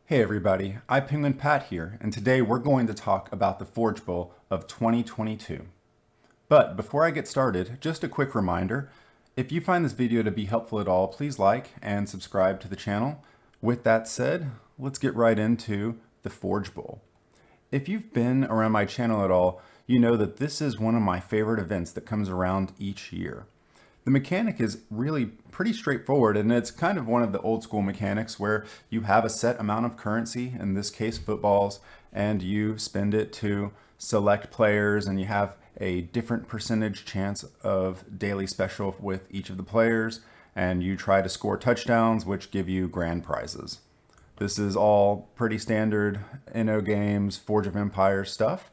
Hey everybody, iPenguinPat here, and today we're going to talk about the Forge Bowl of 2022. But before I get started, just a quick reminder, if you find this video to be helpful at all, please like and subscribe to the channel. With that said, let's get right into the Forge Bowl. If you've been around my channel at all, you know that this is one of my favorite events that comes around each year. The mechanic is really pretty straightforward, and it's kind of one of the old school mechanics where you have a set amount of currency, in this case footballs, and you spend it to select players, and you have a different percentage chance of daily special with each of the players, and you try to score touchdowns, which give you grand prizes. This is all pretty standard NO games, Forge of Empires stuff.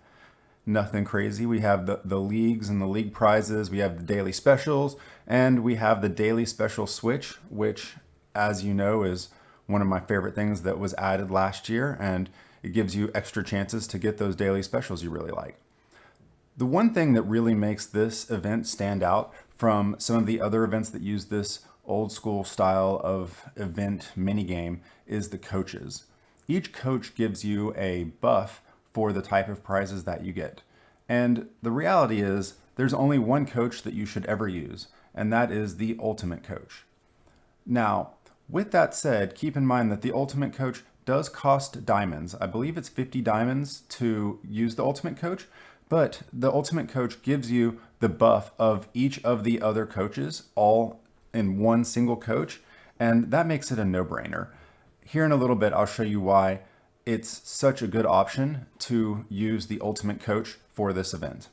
Nothing crazy. We have the leagues and the league prizes. We have the daily specials, and we have the daily special switch, which, as you know, is one of my favorite things that was added last year, and it gives you extra chances to get those daily specials you really like. The one thing that really makes this event stand out from some of the other events that use this old school style of event minigame is the coaches. Each coach gives you a buff for the type of prizes that you get. And the reality is there's only one coach that you should ever use, and that is the ultimate coach. Now, with that said, keep in mind that the ultimate coach does cost diamonds. I believe it's 50 diamonds to use the ultimate coach, but the ultimate coach gives you the buff of each of the other coaches all in one single coach, and that makes it a no-brainer. Here in a little bit, I'll show you why it's such a good option to use the ultimate coach for this event.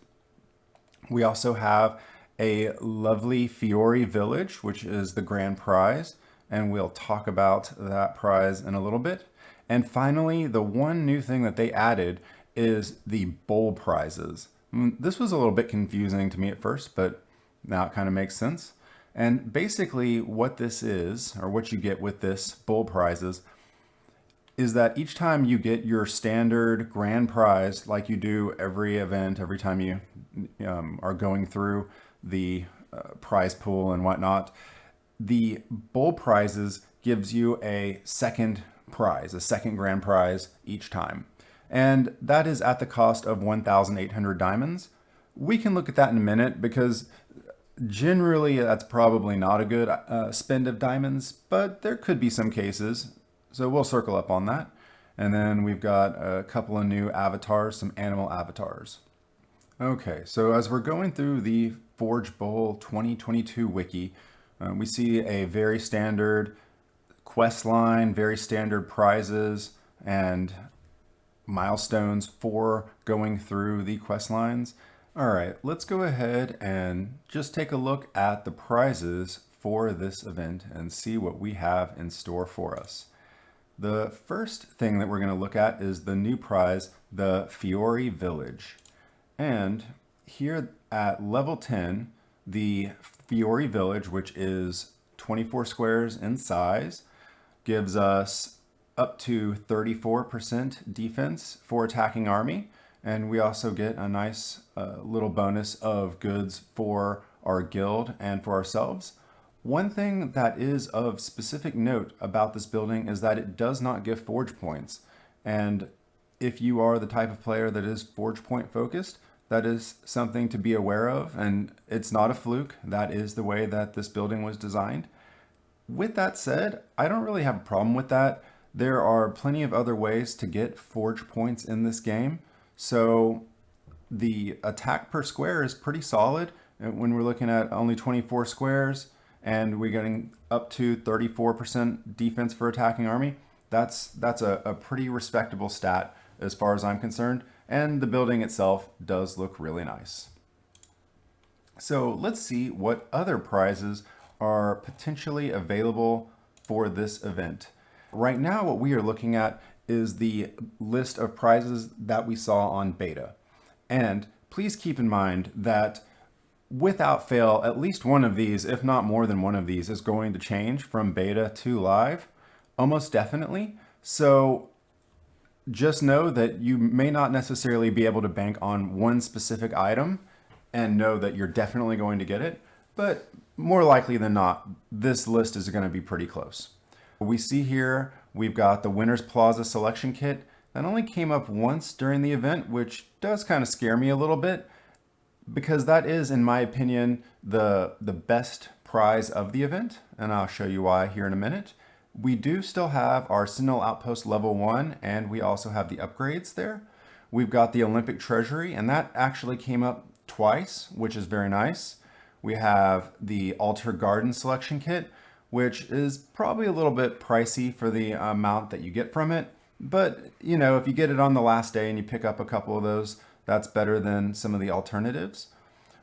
We also have a lovely Fiore Village, which is the grand prize, and we'll talk about that prize in a little bit. And finally, the one new thing that they added is the bowl prizes. This was a little bit confusing to me at first, but now it kind of makes sense. And basically what this is, or what you get with this bowl prizes, is that each time you get your standard grand prize, like you do every event, every time you are going through the prize pool and whatnot, the bowl prizes gives you a second prize, a second grand prize each time. And that is at the cost of 1,800 diamonds. We can look at that in a minute because generally that's probably not a good spend of diamonds, but there could be some cases. So we'll circle up on that. And then we've got a couple of new avatars, some animal avatars. Okay, so as we're going through the Forge Bowl 2022 wiki, we see a very standard quest line, very standard prizes and milestones for going through the quest lines. All right, let's go ahead and just take a look at the prizes for this event and see what we have in store for us. The first thing that we're going to look at is the new prize, the Fiore Village. And here at level 10, the Fiore Village, which is 24 squares in size, gives us up to 34% defense for attacking army. And we also get a nice little bonus of goods for our guild and for ourselves. One thing that is of specific note about this building is that it does not give forge points. And if you are the type of player that is forge point focused, that is something to be aware of. And it's not a fluke. That is the way that this building was designed. With that said, I don't really have a problem with that. There are plenty of other ways to get forge points in this game. So the attack per square is pretty solid. When we're looking at only 24 squares, and we're getting up to 34% defense for attacking army, that's a pretty respectable stat as far as I'm concerned, and the building itself does look really nice. So let's see what other prizes are potentially available for this event. Right now what we are looking at is the list of prizes that we saw on beta. And please keep in mind that without fail, at least one of these, if not more than one of these, is going to change from beta to live, almost definitely. So just know that you may not necessarily be able to bank on one specific item and know that you're definitely going to get it, but more likely than not, this list is going to be pretty close. We see here We've got the Winners Plaza selection kit that only came up once during the event, which does kind of scare me a little bit because that is, in my opinion, the best prize of the event, and I'll show you why here in a minute. We do still have our Sentinel Outpost level 1, and we also have the upgrades there. We've got the Olympic Treasury, and that actually came up twice, which is very nice. We have the Altar Garden selection kit, which is probably a little bit pricey for the amount that you get from it. But, you know, if you get it on the last day and you pick up a couple of those, that's better than some of the alternatives.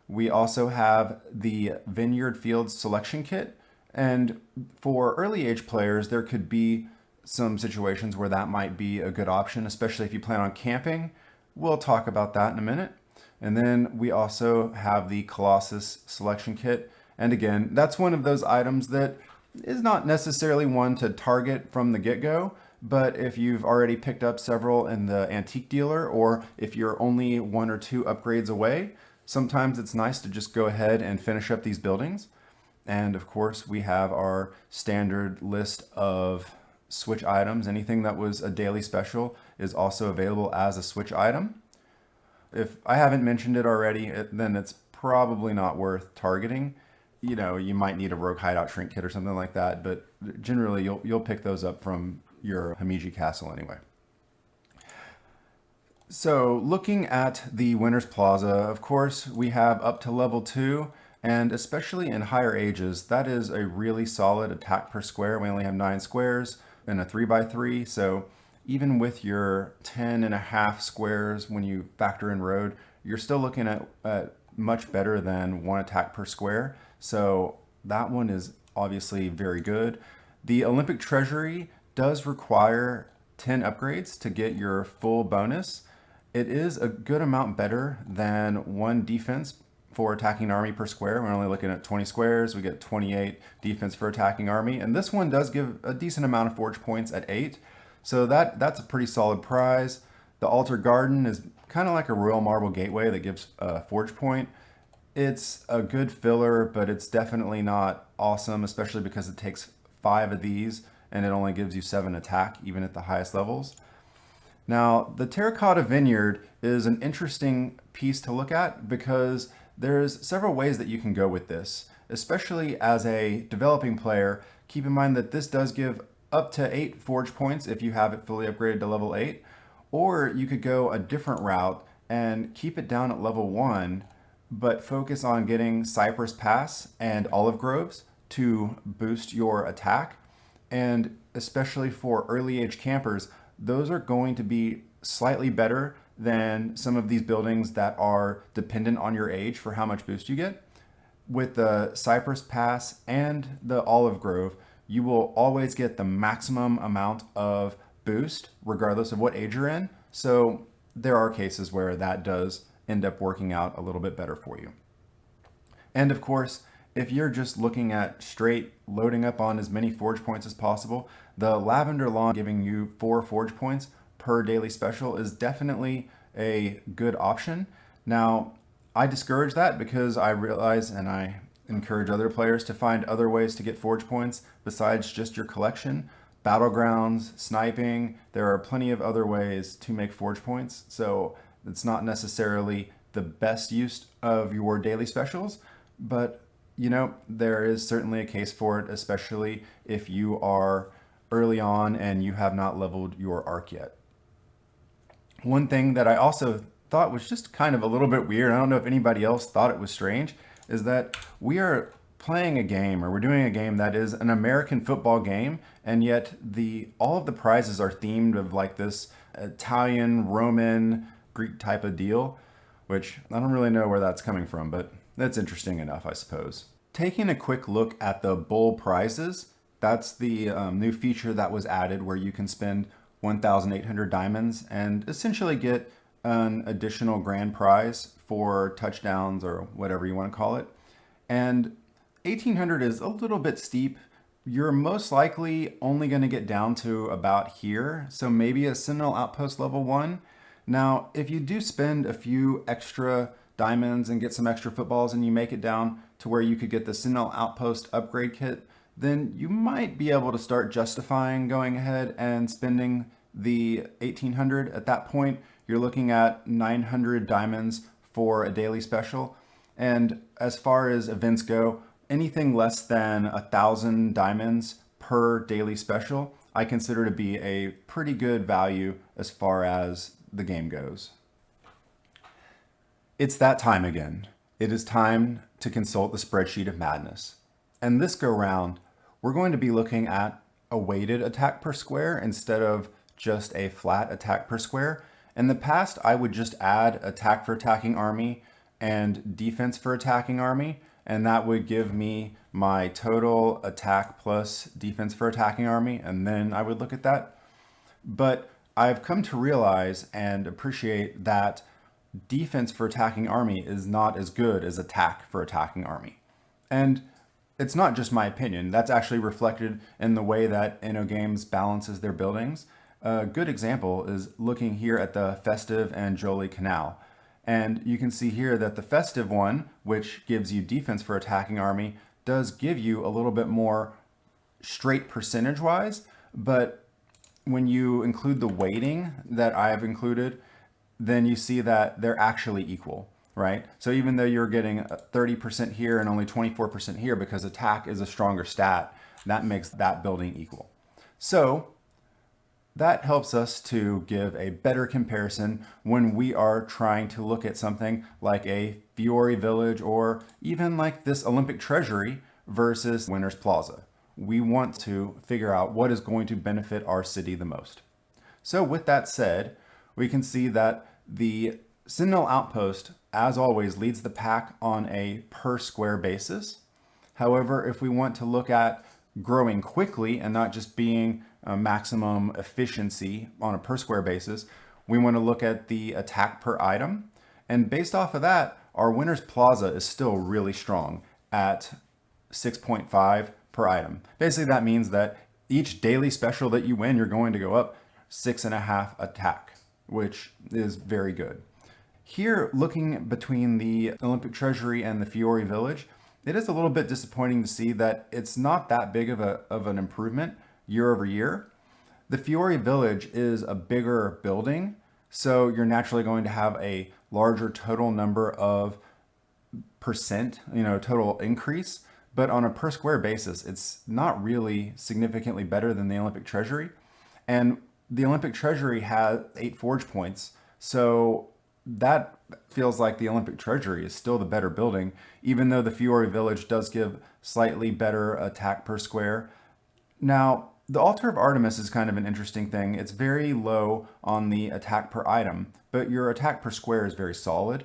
We also have the Vineyard Fields selection kit. And for early age players, there could be some situations where that might be a good option, especially if you plan on camping. We'll talk about that in a minute. And then we also have the Colossus selection kit. And again, that's one of those items that is not necessarily one to target from the get-go, but if you've already picked up several in the antique dealer, or if you're only 1 or 2 upgrades away, sometimes it's nice to just go ahead and finish up these buildings. And of course, we have our standard list of Switch items. Anything that was a daily special is also available as a Switch item. If I haven't mentioned it already, then it's probably not worth targeting. You know, you might need a Rogue Hideout Shrink Kit or something like that, but generally you'll pick those up from your Himeji Castle anyway. So looking at the Winners Plaza, of course, we have up to level 2, and especially in higher ages, that is a really solid attack per square. We only have 9 squares in a 3x3, so even with your 10.5 squares, when you factor in road, you're still looking at much better than 1 attack per square. So that one is obviously very good. The Olympic Treasury does require 10 upgrades to get your full bonus. It is a good amount better than 1 defense for attacking army per square. We're only looking at 20 squares. We get 28 defense for attacking army. And this one does give a decent amount of forge points at 8. So that's a pretty solid prize. The Altar Garden is kind of like a Royal Marble Gateway that gives a forge point. It's a good filler, but it's definitely not awesome, especially because it takes 5 of these and it only gives you 7 attack, even at the highest levels. Now, the Terracotta Vineyard is an interesting piece to look at because there's several ways that you can go with this, especially as a developing player. Keep in mind that this does give up to 8 forge points if you have it fully upgraded to level 8, or you could go a different route and keep it down at level 1, but focus on getting Cypress Pass and Olive Groves to boost your attack. And especially for early age campers, those are going to be slightly better than some of these buildings that are dependent on your age for how much boost you get. With the Cypress Pass and the Olive Grove, you will always get the maximum amount of boost regardless of what age you're in. So there are cases where that does end up working out a little bit better for you. And of course, if you're just looking at straight loading up on as many forge points as possible, the Lavender Lawn giving you 4 forge points per daily special is definitely a good option. Now, I discourage that because I realize, and I encourage other players to find other ways to get forge points besides just your collection. Battlegrounds, sniping, there are plenty of other ways to make forge points. So it's not necessarily the best use of your daily specials, but you know, there is certainly a case for it, especially if you are early on and you have not leveled your arc yet. One thing that I also thought was just kind of a little bit weird, I don't know if anybody else thought it was strange, is that we are playing a game, or we're doing a game that is an American football game, and yet all of the prizes are themed of like this Italian, Roman, Greek type of deal, which I don't really know where that's coming from, but that's interesting enough, I suppose. Taking a quick look at the Bull prizes, that's the new feature that was added where you can spend 1,800 diamonds and essentially get an additional grand prize for touchdowns or whatever you want to call it. And 1,800 is a little bit steep. You're most likely only going to get down to about here, so maybe a Sentinel Outpost level 1. Now, if you do spend a few extra diamonds and get some extra footballs and you make it down to where you could get the Sentinel Outpost upgrade kit, then you might be able to start justifying going ahead and spending the 1800. At that point, you're looking at 900 diamonds for a daily special. And as far as events go, anything less than 1,000 diamonds per daily special, I consider to be a pretty good value as far as the game goes. It's that time again. It is time to consult the Spreadsheet of Madness. And this go round, we're going to be looking at a weighted attack per square instead of just a flat attack per square. In the past, I would just add attack for attacking army and defense for attacking army, and that would give me my total attack plus defense for attacking army, and then I would look at that. But I've come to realize and appreciate that defense for attacking army is not as good as attack for attacking army. And it's not just my opinion. That's actually reflected in the way that InnoGames balances their buildings. A good example is looking here at the Festive and Jolie Canal. And you can see here that the Festive one, which gives you defense for attacking army, does give you a little bit more straight percentage-wise, but when you include the weighting that I've included, then you see that they're actually equal, right? So even though you're getting 30% here and only 24% here because attack is a stronger stat, that makes that building equal. So that helps us to give a better comparison when we are trying to look at something like a Fiore Village or even like this Olympic Treasury versus Winners Plaza. We want to figure out what is going to benefit our city the most. So with that said, we can see that the Sentinel Outpost, as always, leads the pack on a per square basis. However, if we want to look at growing quickly and not just being a maximum efficiency on a per square basis, we want to look at the attack per item. And based off of that, our Winners Plaza is still really strong at 6.5 per item. Basically, that means that each daily special that you win, you're going to go up 6.5 attack, which is very good. Here, looking between the Olympic Treasury and the Fiore Village, it is a little bit disappointing to see that it's not that big of an improvement year over year. The Fiore Village is a bigger building, so you're naturally going to have a larger total number of percent, total increase. But on a per square basis, it's not really significantly better than the Olympic Treasury. And the Olympic Treasury has 8 forge points, so that feels like the Olympic Treasury is still the better building, even though the Fiore Village does give slightly better attack per square. Now, the Altar of Artemis is kind of an interesting thing. It's very low on the attack per item, but your attack per square is very solid.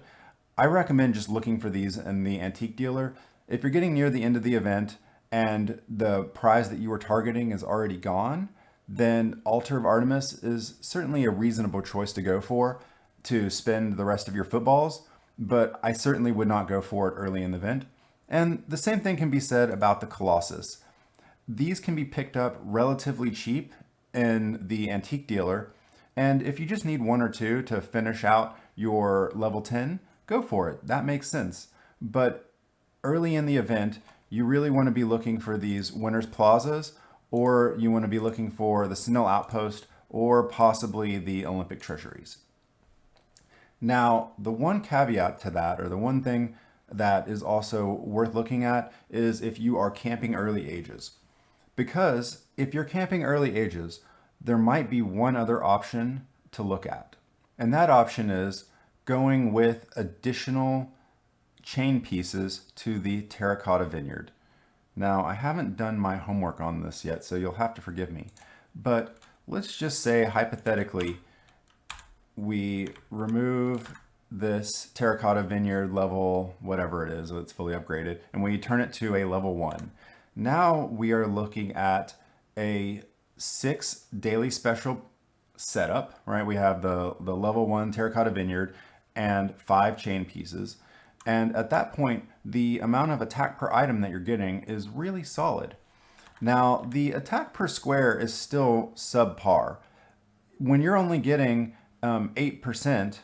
I recommend just looking for these in the antique dealer. If you're getting near the end of the event and the prize that you were targeting is already gone, then Altar of Artemis is certainly a reasonable choice to go for to spend the rest of your footballs, but I certainly would not go for it early in the event. And the same thing can be said about the Colossus. These can be picked up relatively cheap in the antique dealer, and if you just need 1 or 2 to finish out your level 10, go for it. That makes sense. But early in the event, you really want to be looking for these Winners Plazas, or you want to be looking for the Sentinel Outpost, or possibly the Olympic Treasuries. Now, the one caveat to that, or the one thing that is also worth looking at, is if you are camping early ages. Because if you're camping early ages, there might be one other option to look at. And that option is going with additional chain pieces to the terracotta vineyard. Now, I haven't done my homework on this yet, so you'll have to forgive me. But let's just say, hypothetically, we remove this terracotta vineyard level, whatever it is, it's fully upgraded, and we turn it to a level 1. Now we are looking at a 6 daily special setup, right? We have the level 1 terracotta vineyard and 5 chain pieces. And at that point, the amount of attack per item that you're getting is really solid. Now, the attack per square is still subpar. When you're only getting 8%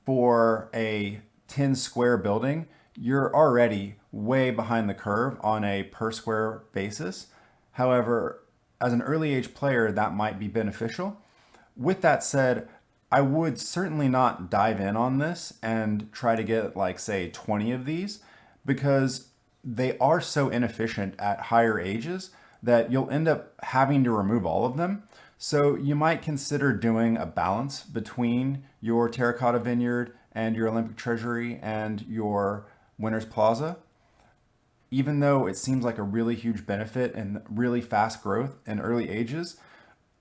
for a 10 square building, you're already way behind the curve on a per square basis. However, as an early age player, that might be beneficial. With that said, I would certainly not dive in on this and try to get like say 20 of these, because they are so inefficient at higher ages that you'll end up having to remove all of them. So you might consider doing a balance between your Terracotta Vineyard and your Olympic Treasury and your Winners Plaza. Even though it seems like a really huge benefit and really fast growth in early ages,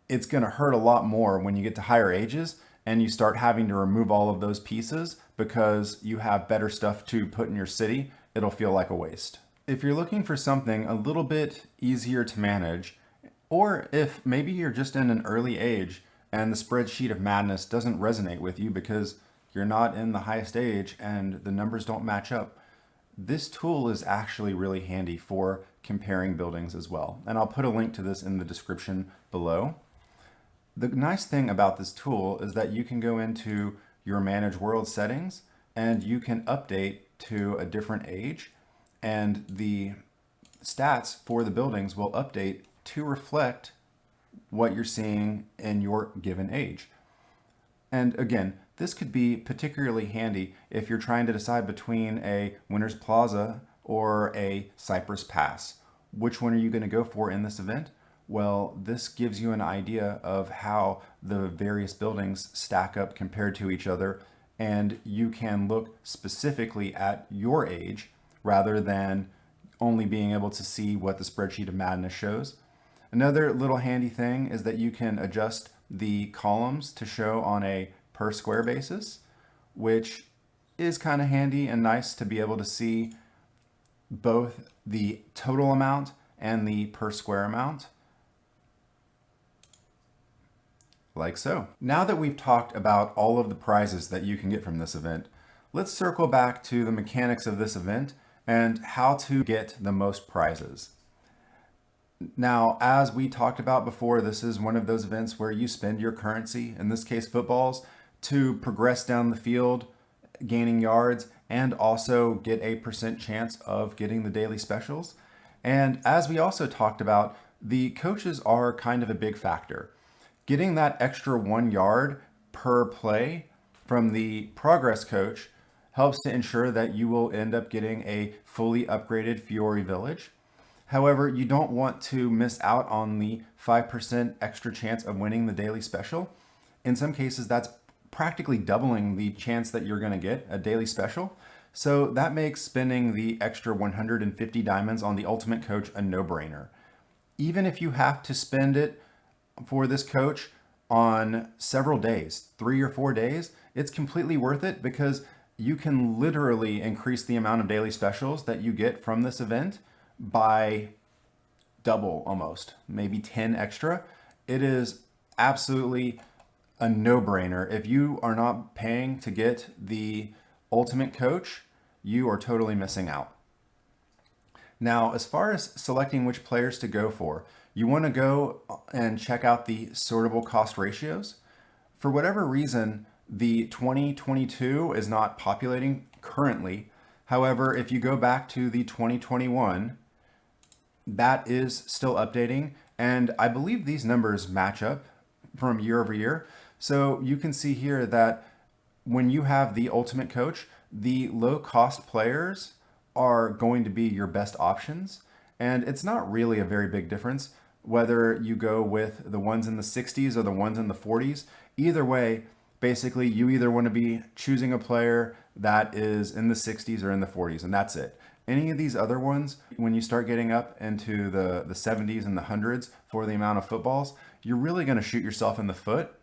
it's going to hurt a lot more when you get to higher ages and you start having to remove all of those pieces because you have better stuff to put in your city. It'll feel like a waste. If you're looking for something a little bit easier to manage, or if maybe you're just in an early age and the Spreadsheet of Madness doesn't resonate with you because you're not in the highest age and the numbers don't match up, this tool is actually really handy for comparing buildings as well. And I'll put a link to this in the description below. The nice thing about this tool is that you can go into your Manage World settings and you can update to a different age, and the stats for the buildings will update to reflect what you're seeing in your given age. And again, this could be particularly handy if you're trying to decide between a Winners Plaza or a Cypress Pass. Which one are you going to go for in this event? Well, this gives you an idea of how the various buildings stack up compared to each other, and you can look specifically at your age rather than only being able to see what the Spreadsheet of Madness shows. Another little handy thing is that you can adjust the columns to show on a per square basis, which is kind of handy and nice to be able to see both the total amount and the per square amount, like so. Now that we've talked about all of the prizes that you can get from this event, let's circle back to the mechanics of this event and how to get the most prizes. Now, as we talked about before, this is one of those events where you spend your currency, in this case footballs, to progress down the field, gaining yards, and also get a % chance of getting the daily specials. And as we also talked about, the coaches are kind of a big factor. Getting that extra 1 yard per play from the progress coach helps to ensure that you will end up getting a fully upgraded Fiore Village. However, you don't want to miss out on the 5% extra chance of winning the daily special. In some cases, that's practically doubling the chance that you're going to get a daily special. So that makes spending the extra 150 diamonds on the Ultimate Coach a no-brainer. Even if you have to spend it for this coach on several days, 3 or 4 days, it's completely worth it because you can literally increase the amount of daily specials that you get from this event by double almost, maybe 10 extra. It is absolutely a no-brainer. If you are not paying to get the Ultimate Coach, you are totally missing out. Now, as far as selecting which players to go for, you want to go and check out the sortable cost ratios. For whatever reason, the 2022 is not populating currently. However, if you go back to the 2021, that is still updating, and I believe these numbers match up from year over year. So you can see here that when you have the Ultimate Coach, the low cost players are going to be your best options. And it's not really a very big difference whether you go with the ones in the 60s or the ones in the 40s. Either way, basically you either want to be choosing a player that is in the 60s or in the 40s, and that's it. Any of these other ones, when you start getting up into the 70s and the hundreds for the amount of footballs, you're really going to shoot yourself in the foot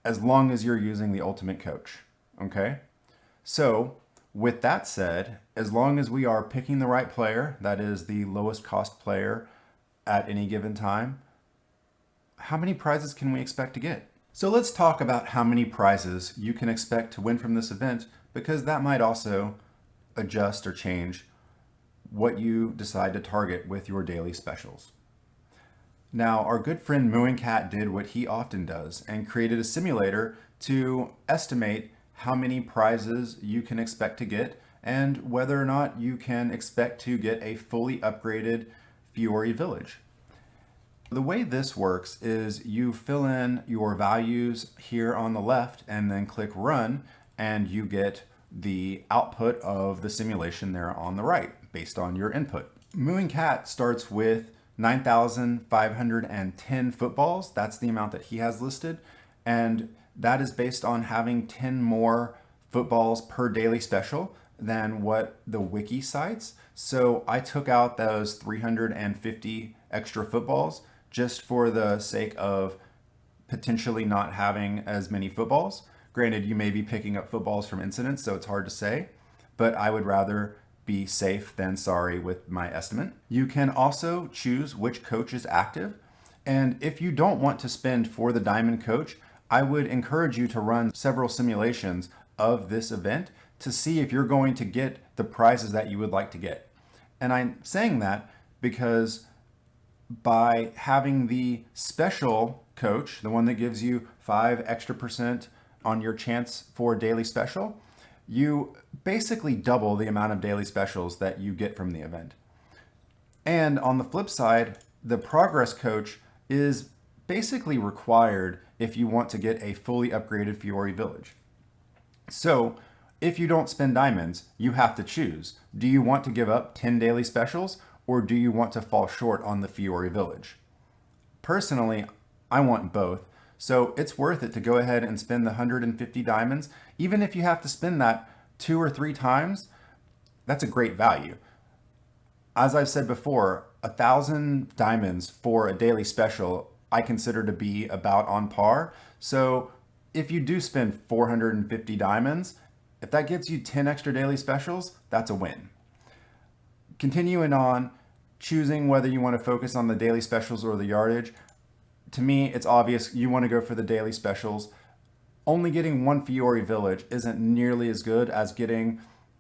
as long as you're using the Ultimate Coach, okay? So with that said, as long as we are picking the right player, that is the lowest cost player at any given time, how many prizes can we expect to get? So let's talk about how many prizes you can expect to win from this event, because that might also adjust or change what you decide to target with your daily specials. Now, our good friend Mooingcat did what he often does and created a simulator to estimate how many prizes you can expect to get and whether or not you can expect to get a fully upgraded Fiore Village. The way this works is you fill in your values here on the left and then click run, and you get the output of the simulation there on the right based on your input. Mooing Cat starts with 9,510 footballs. That's the amount that he has listed. And that is based on having 10 more footballs per daily special than what the wiki cites. So I took out those 350 extra footballs just for the sake of potentially not having as many footballs. Granted, you may be picking up footballs from incidents, so it's hard to say, but I would rather be safe than sorry with my estimate. You can also choose which coach is active. And if you don't want to spend for the diamond coach, I would encourage you to run several simulations of this event to see if you're going to get the prizes that you would like to get. And I'm saying that because by having the special coach, the one that gives you 5 extra % on your chance for daily special, you basically double the amount of daily specials that you get from the event. And on the flip side, the progress coach is basically required if you want to get a fully upgraded Fiore Village. So if you don't spend diamonds, you have to choose. Do you want to give up 10 daily specials, or do you want to fall short on the Fiore Village? Personally, I want both. So it's worth it to go ahead and spend the 150 diamonds. Even if you have to spend that 2 or 3 times, that's a great value. As I've said before, 1,000 diamonds for a daily special I consider to be about on par. So if you do spend 450 diamonds, if that gets you 10 extra daily specials, that's a win. Continuing on, choosing whether you want to focus on the daily specials or the yardage. To me, it's obvious you want to go for the daily specials. Only getting one Fiore Village isn't nearly as good as getting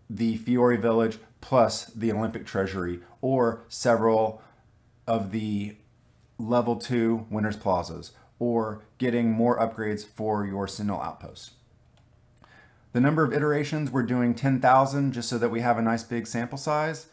the Fiore Village plus the Olympic Treasury or several of the level 2 Winners Plazas, or getting more upgrades for your Sentinel Outposts. The number of iterations, we're doing 10,000 just so that we have a nice big sample size.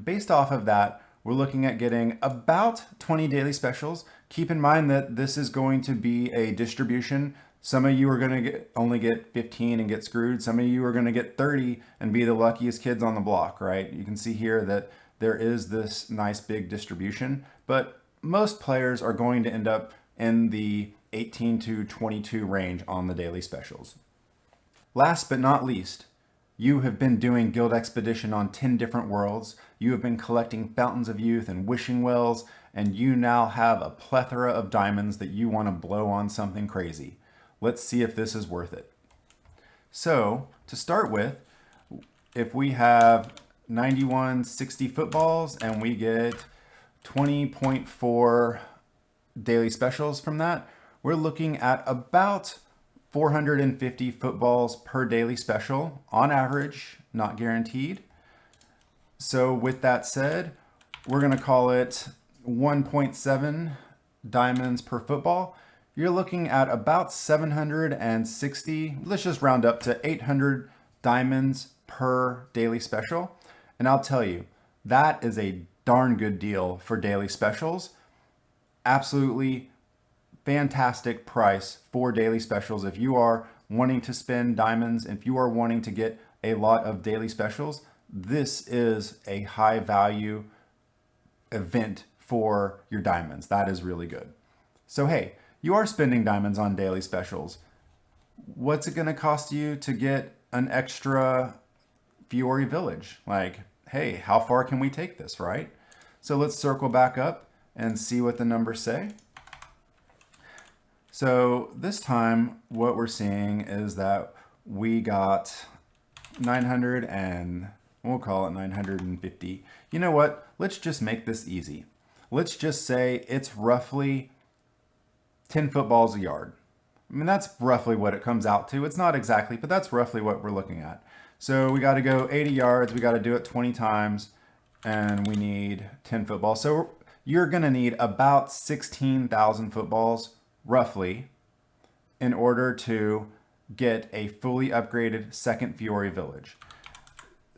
Based off of that, we're looking at getting about 20 daily specials. Keep in mind that this is going to be a distribution. Some of you are going to only get 15 and get screwed. Some of you are going to get 30 and be the luckiest kids on the block, right? You can see here that there is this nice big distribution, but most players are going to end up in the 18 to 22 range on the daily specials. Last but not least, you have been doing Guild Expedition on 10 different worlds. You have been collecting Fountains of Youth and Wishing Wells, and you now have a plethora of diamonds that you want to blow on something crazy. Let's see if this is worth it. So, to start with, if we have 9160 footballs and we get 20.4 daily specials from that, we're looking at about 450 footballs per daily special on average, not guaranteed. So with that said, we're going to call it 1.7 diamonds per football. You're looking at about 760, let's just round up to 800 diamonds per daily special. And I'll tell you, that is a darn good deal for daily specials. Absolutely fantastic price for daily specials. If you are wanting to spend diamonds, if you are wanting to get a lot of daily specials, this is a high value event for your diamonds. That is really good. So hey, you are spending diamonds on daily specials. What's it going to cost you to get an extra Fiore Village? Like, hey, how far can we take this, right? So let's circle back up and see what the numbers say. So this time what we're seeing is that we got 900 and we'll call it 950. You know what? Let's just make this easy. Let's just say it's roughly 10 footballs a yard. I mean, that's roughly what it comes out to. It's not exactly, but that's roughly what we're looking at. So we got to go 80 yards. We got to do it 20 times and we need 10 footballs. So you're going to need about 16,000 footballs roughly in order to get a fully upgraded second Fiore Village.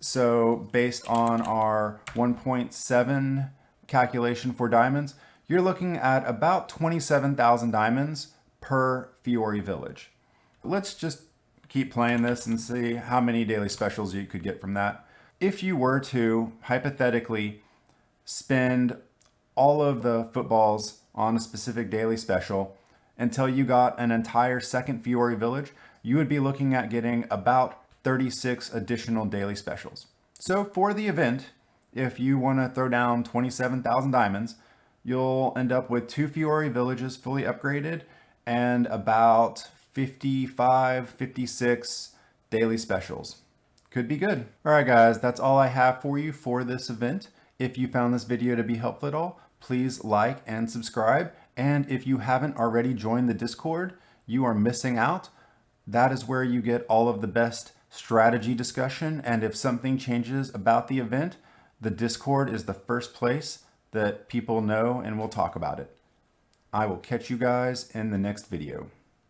So based on our 1.7 calculation for diamonds, you're looking at about 27,000 diamonds per Fiore Village. Let's just keep playing this and see how many daily specials you could get from that. If you were to hypothetically spend all of the footballs on a specific daily special until you got an entire second Fiore Village, you would be looking at getting about 36 additional daily specials. So for the event, if you want to throw down 27,000 diamonds, you'll end up with 2 Fiore Villages fully upgraded and about 55, 56 daily specials. Could be good. All right, guys, that's all I have for you for this event. If you found this video to be helpful at all, please like and subscribe. And if you haven't already joined the Discord, you are missing out. That is where you get all of the best strategy discussion. And if something changes about the event, the Discord is the first place that people know and we'll talk about it. I will catch you guys in the next video.